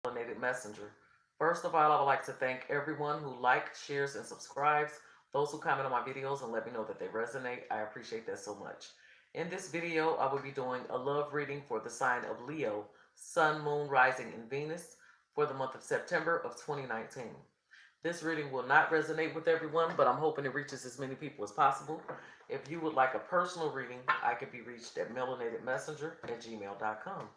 Melanated Messenger. First of all, I would like to thank everyone who likes, shares, and subscribes. Those who comment on my videos and let me know that they resonate. I appreciate that so much. In this video, I will be doing a love reading for the sign of Leo, Sun, Moon, Rising, and Venus for the month of September of 2019. This reading will not resonate with everyone, but I'm hoping it reaches as many people as possible. If you would like a personal reading, I can be reached at melanatedmessenger@gmail.com.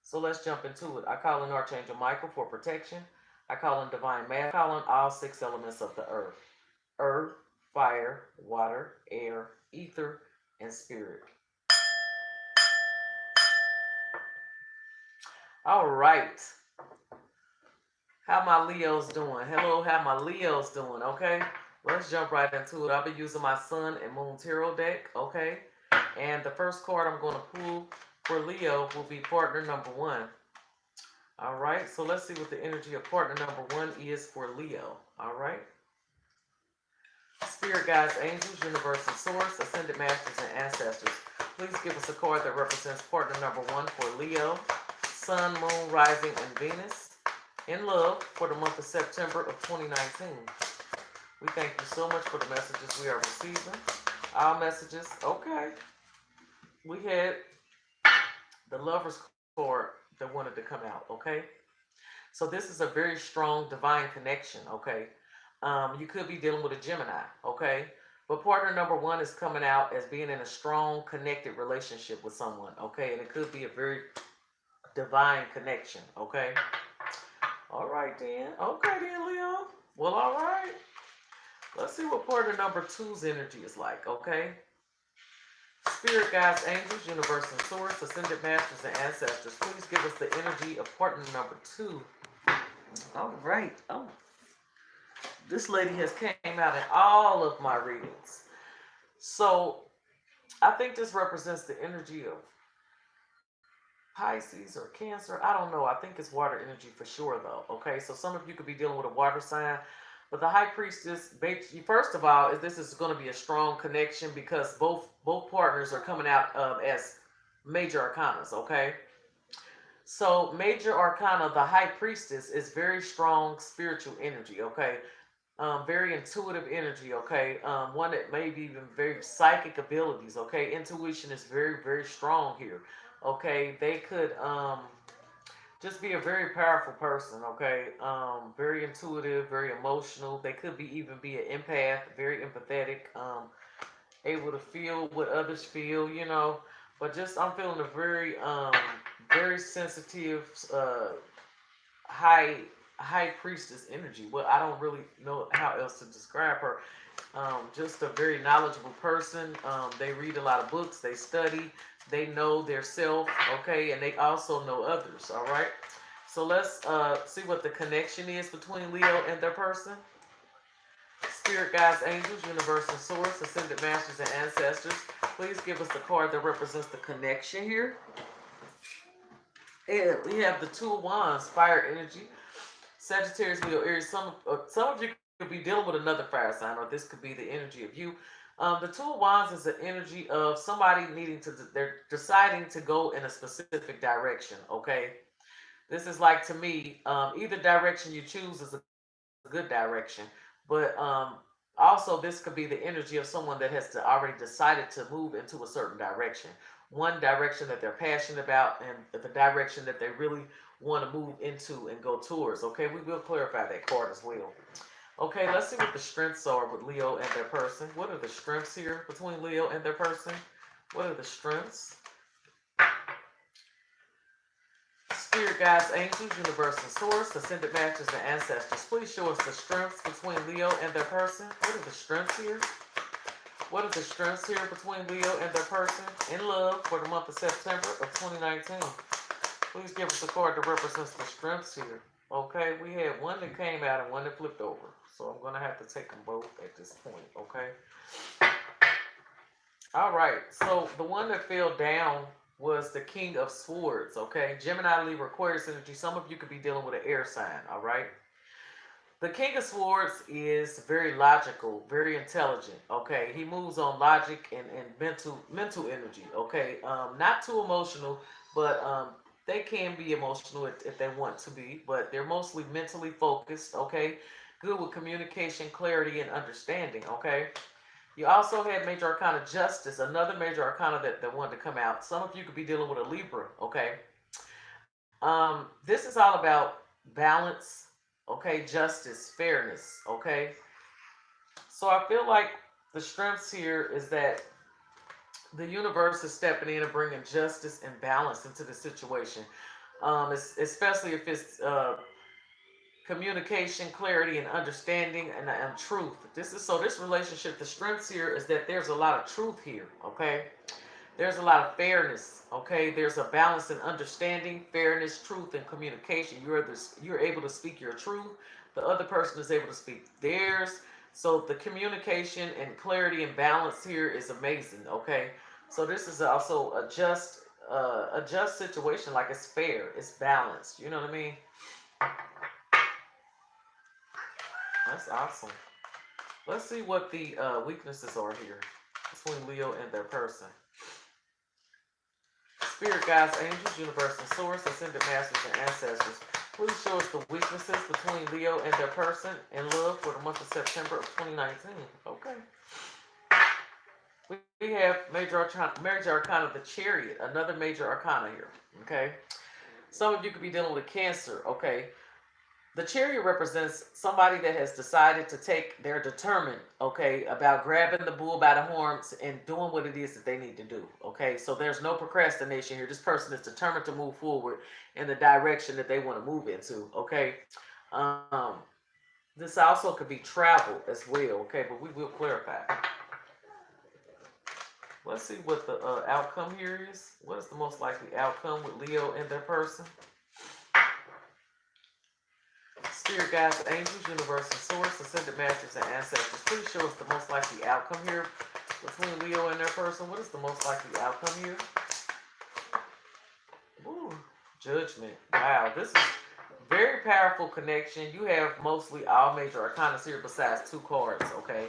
So let's jump into it. I call in Archangel Michael for protection. I call in Divine Math. I call in all six elements of the earth, fire, water, air, ether, and spirit. All right. How my Leos doing? Hello, how my Leos doing? Okay. Let's jump right into it. I'll be using my Sun and Moon Tarot deck. Okay. And the first card I'm going to pull for Leo will be partner number one. All right, so let's see what the energy of partner number one is for Leo. All right. Spirit guides, angels, universe and source, ascended masters, and ancestors. Please give us a card that represents partner number one for Leo, Sun, Moon, Rising, and Venus in love for the month of September of 2019. We thank you so much for the messages we are receiving. Our messages, okay. We had the Lover's card that wanted to come out, okay? So this is a very strong divine connection, okay? You could be dealing with a Gemini, okay? But partner number one is coming out as being in a strong, connected relationship with someone, okay? And it could be a very divine connection, okay? All right, then. Okay, then, Leo. Well, all right. Let's see what partner number two's energy is like, okay? Spirit guides, angels, universe and source, ascended masters, and ancestors. Please give us the energy of partner number two. All right. Oh, this lady has came out in all of my readings. So I think this represents the energy of Pisces or Cancer. I don't know. I think it's water energy for sure, though. Okay, so some of you could be dealing with a water sign. But the High Priestess, first of all, this is going to be a strong connection because both partners are coming out as major arcanas. Okay, so major arcana, the High Priestess is very strong spiritual energy. Okay, very intuitive energy, okay? One that may be even very psychic abilities, okay? Intuition is very strong here, okay? They could just be a very powerful person, okay? Very intuitive, very emotional. They could be even be an empath, very empathetic, able to feel what others feel, you know. But just I'm feeling a very sensitive, high high priestess energy. Well, I don't really know how else to describe her. Just a very knowledgeable person. They read a lot of books. They study. They know their self. Okay, and they also know others. All right. So let's see what the connection is between Leo and their person. Spirit guides, angels, universe and source, ascended masters and ancestors. Please give us the card that represents the connection here. And we have the Two of Wands, fire energy. Sagittarius, Leo, Aries. Some of you could be dealing with another fire sign, or this could be the energy of you. The Two of Wands is the energy of somebody needing to. They're deciding to go in a specific direction. Okay, this is like to me. Either direction you choose is a good direction, but also this could be the energy of someone that has already decided to move into a certain direction. One direction that they're passionate about, and the direction that they really want to move into and go towards. Okay, we will clarify that card as well. Okay, let's see what the strengths are with Leo and their person. What are the strengths here between Leo and their person? What are the strengths? Spirit guides, angels, universe and source, ascended masters and ancestors. Please show us the strengths between Leo and their person. What are the strengths here? What are the strengths here between Leo and their person in love for the month of September of 2019? Please give us a card that represents the strengths here. Okay, we had one that came out and one that flipped over. So I'm going to have to take them both at this point, okay? All right, so the one that fell down was the King of Swords, okay? Gemini, Libra, Aquarius energy. Some of you could be dealing with an air sign, all right? The King of Swords is very logical, very intelligent. Okay, he moves on logic and mental energy. Okay, not too emotional, but They can be emotional if they want to be, but they're mostly mentally focused, okay? Good with communication, clarity, and understanding, okay? You also had Major Arcana Justice, another Major Arcana that wanted to come out. Some of you could be dealing with a Libra, okay? This is all about balance, okay? Justice, fairness, okay? So I feel like the strengths here is that the universe is stepping in and bringing justice and balance into the situation. Especially if it's communication, clarity, and understanding and truth. This relationship. The strengths here is that there's a lot of truth here. Okay, there's a lot of fairness. Okay, there's a balance in understanding, fairness, truth, and communication. You're able to speak your truth. The other person is able to speak theirs. So the communication and clarity and balance here is amazing. Okay, so this is also a just situation. Like it's fair, it's balanced. You know what I mean? That's awesome. Let's see what the weaknesses are here between Leo and their person. Spirit guides, angels, universe, and source, ascended masters, and ancestors. Please show us the weaknesses between Leo and their person in love for the month of September of 2019. Okay. We have Major Arcana, the Chariot, another Major Arcana here. Okay. Some of you could be dealing with Cancer. Okay. The Chariot represents somebody that has decided to they're determined, okay, about grabbing the bull by the horns and doing what it is that they need to do, okay? So there's no procrastination here. This person is determined to move forward in the direction that they want to move into, okay? Um, this also could be travel as well, okay? But we will clarify. Let's see what the outcome here is. What is the most likely outcome with Leo and their person? Spirit guides, angels, universe, and source, ascended masters, and ancestors. Please show us the most likely outcome here between Leo and their person. What is the most likely outcome here? Ooh, Judgment. Wow, this is very powerful connection. You have mostly all major arcana here besides 2 cards, okay?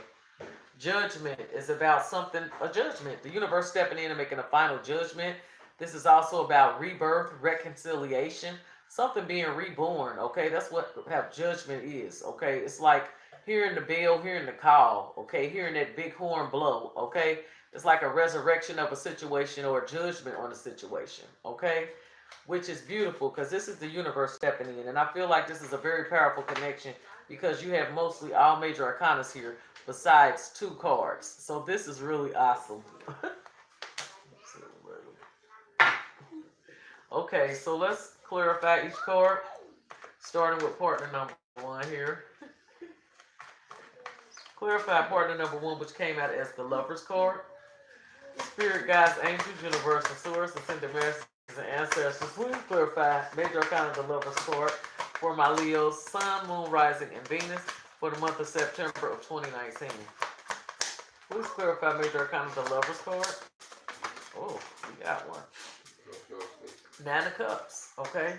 Judgment is about a judgment. The universe stepping in and making a final judgment. This is also about rebirth, reconciliation, something being reborn, okay? That's what how judgment is, okay? It's like hearing the bell, hearing the call, okay? Hearing that big horn blow, okay? It's like a resurrection of a situation or a judgment on a situation, okay? Which is beautiful because this is the universe stepping in. And I feel like this is a very powerful connection because you have mostly all major arcanas here besides 2 cards. So this is really awesome. Okay, so let's clarify each card, starting with partner number 1 here. Clarify partner number 1, which came out as the Lover's card. Spirit guides, angels, universe, and source, ascended masters, and ancestors. Please clarify major arcana of the Lover's card for my Leos, Sun, Moon, Rising, and Venus for the month of September of 2019. Please clarify major arcana of the Lover's card. Oh, we got one. 9 of Cups, okay?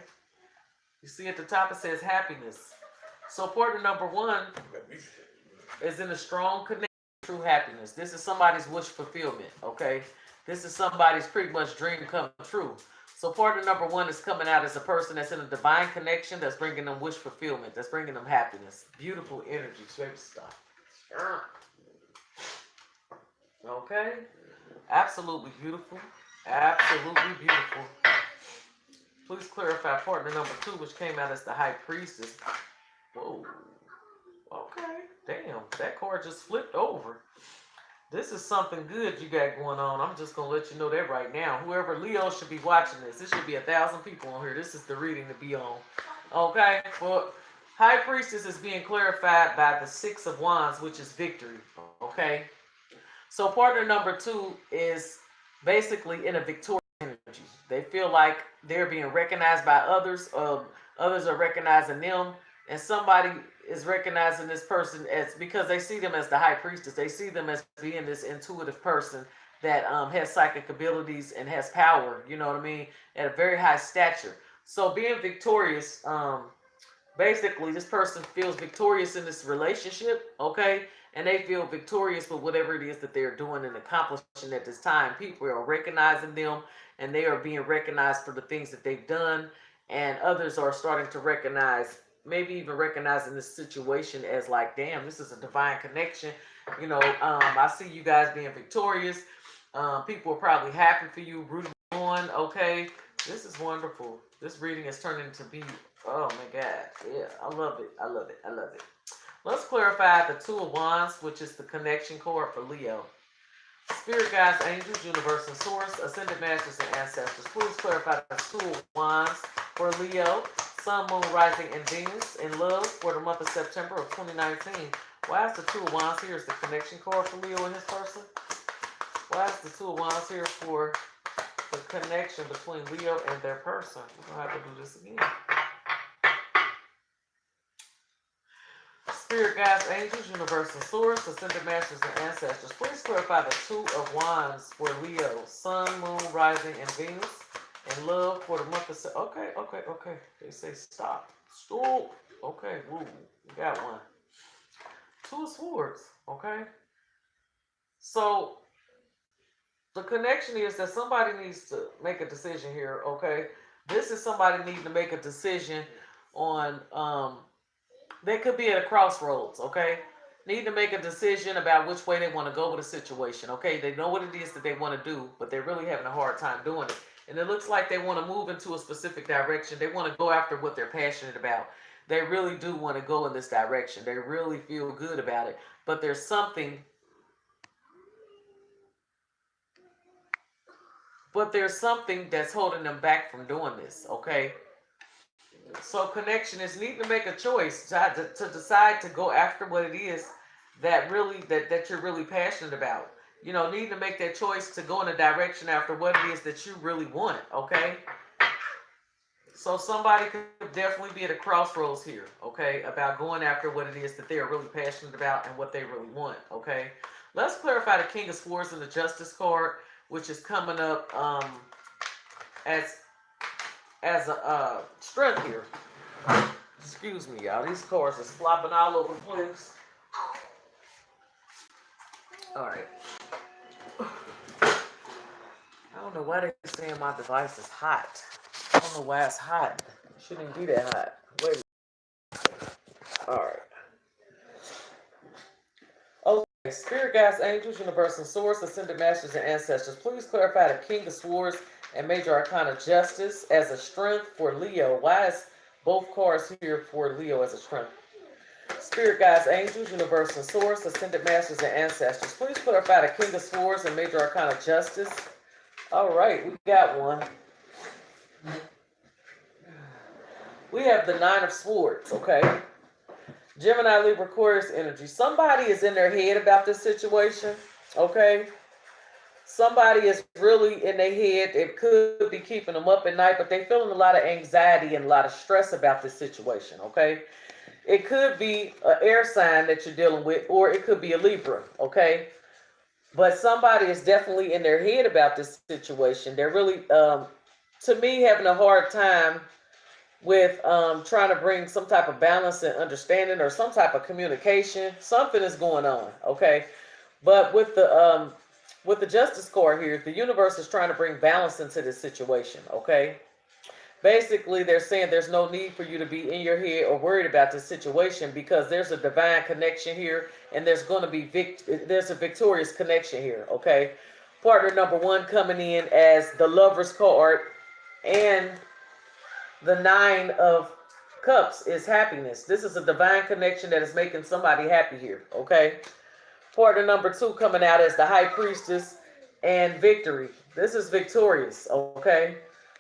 You see at the top it says happiness. So partner number 1 is in a strong connection to true happiness. This is somebody's wish fulfillment, okay? This is somebody's pretty much dream come true. So partner number 1 is coming out as a person that's in a divine connection that's bringing them wish fulfillment, that's bringing them happiness. Beautiful energy, straight stuff. Okay? Absolutely beautiful. Absolutely beautiful. Please clarify partner number 2, which came out as the High Priestess. Whoa. Okay. Damn. That card just flipped over. This is something good you got going on. I'm just going to let you know that right now. Whoever Leo should be watching this. This should be 1,000 people on here. This is the reading to be on. Okay? Well, High Priestess is being clarified by the 6 of Wands, which is victory. Okay? So partner number 2 is basically in a victorious energy. They feel like they're being recognized by others. Others are recognizing them, and somebody is recognizing this person as because they see them as the High Priestess. They see them as being this intuitive person that has psychic abilities and has power. You know what I mean? At a very high stature. So being victorious, basically, this person feels victorious in this relationship. Okay, and they feel victorious with whatever it is that they're doing and accomplishing at this time. People are recognizing them, and they are being recognized for the things that they've done, and others are starting to recognize, maybe even recognizing this situation as like, damn, this is a divine connection. I see you guys being victorious. People are probably happy for you, rooting on. Okay, this is wonderful. This reading is turning to be, oh my God, yeah, I love it. I love it. I love it. Let's clarify the Two of Wands, which is the connection card for Leo. Spirit guides, angels, universe, and source, ascended masters, and ancestors. Please clarify the Two of Wands for Leo, Sun, Moon, Rising, and Venus in love for the month of September of 2019. Why is the Two of Wands here as the connection card for Leo and his person? Why is the Two of Wands here for the connection between Leo and their person? We're going to have to do this again. Spirit guides, angels, universe, and source, ascended masters, and ancestors. Please clarify the Two of Wands for Leo, Sun, Moon, Rising, and Venus in love for the month of September. Okay. They say stop. Stop. Okay, woo. We got one. Two of Swords. Okay. So the connection is that somebody needs to make a decision here. Okay. This is somebody needing to make a decision on they could be at a crossroads, okay? Need to make a decision about which way they want to go with a situation, okay? They know what it is that they want to do, but they're really having a hard time doing it. And it looks like they want to move into a specific direction. They want to go after what they're passionate about. They really do want to go in this direction. They really feel good about it. But there's something that's holding them back from doing this, okay? So connection is needing to make a choice to decide to go after what it is that really that you're really passionate about. Need to make that choice to go in a direction after what it is that you really want. Okay. So somebody could definitely be at a crossroads here. Okay, about going after what it is that they are really passionate about and what they really want. Okay. Let's clarify the King of Swords and the Justice card, which is coming up as a strength here. Excuse me, y'all. These cards are flopping all over the place. All right. I don't know why they're saying my device is hot. I don't know why it's hot. It shouldn't be that hot. Wait. All right. Okay. Spirit guides, angels, universe, and source, ascended masters, and ancestors. Please clarify the King of Swords and Major Arcana Justice as a strength for Leo. Why is both cards here for Leo as a strength? Spirit guides, angels, universe, and source, ascended masters, and ancestors. Please clarify the King of Swords and Major Arcana Justice. All right, we got one. We have the Nine of Swords, okay? Gemini, Libra, Aquarius energy. Somebody is in their head about this situation, okay? Somebody is really in their head. It could be keeping them up at night, but they're feeling a lot of anxiety and a lot of stress about this situation, okay? It could be an air sign that you're dealing with, or it could be a Libra, okay? But somebody is definitely in their head about this situation. They're really, to me, having a hard time with trying to bring some type of balance and understanding or some type of communication. Something is going on, okay? But with the Justice card here, the universe is trying to bring balance into this situation, okay? Basically, they're saying there's no need for you to be in your head or worried about this situation because there's a divine connection here, and there's going to be there's a victorious connection here, okay? Partner number one coming in as the Lover's card, and the Nine of Cups is happiness. This is a divine connection that is making somebody happy here, okay? Partner number two coming out as the High Priestess and victory. This is victorious, okay?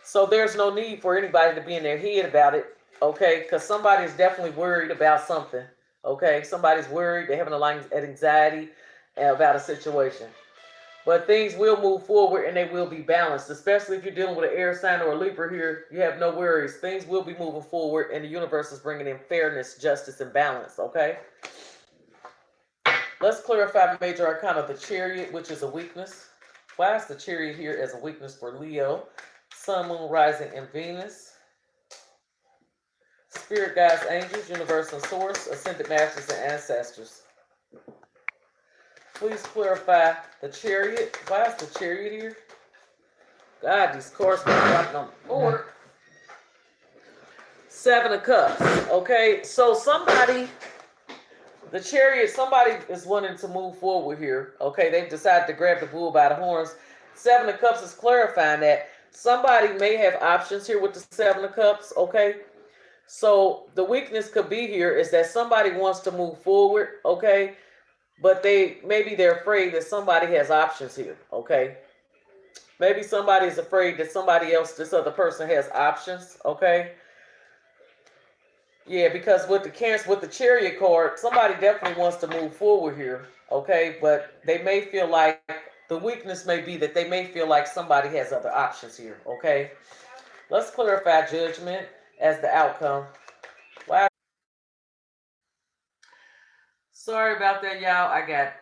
So there's no need for anybody to be in their head about it, okay? Because somebody's definitely worried about something, okay? Somebody's worried. They're having a lot of anxiety about a situation. But things will move forward and they will be balanced, especially if you're dealing with an air sign or a Libra here. You have no worries. Things will be moving forward and the universe is bringing in fairness, justice, and balance, okay? Let's clarify Major Arcana, the Chariot, which is a weakness. Why is the Chariot here as a weakness for Leo? Sun, Moon, Rising, and Venus. Spirit guides, angels, universe, and source, ascended masters, and ancestors. Please clarify the Chariot. Why is the Chariot here? God, these cards are like on board. Seven of Cups. Okay, so somebody, the Chariot, somebody is wanting to move forward here. Okay, they've decided to grab the bull by the horns. Seven of Cups is clarifying that somebody may have options here with the Seven of Cups. Okay, so the weakness could be here is that somebody wants to move forward. Okay, but they're afraid that somebody has options here. Okay, maybe somebody's afraid that somebody else, this other person, has options. Okay. Yeah, because with the Chariot card, somebody definitely wants to move forward here, okay? But they may feel like the weakness may be that they may feel like somebody has other options here, okay? Let's clarify Judgment as the outcome. Wow. Sorry about that, y'all. I got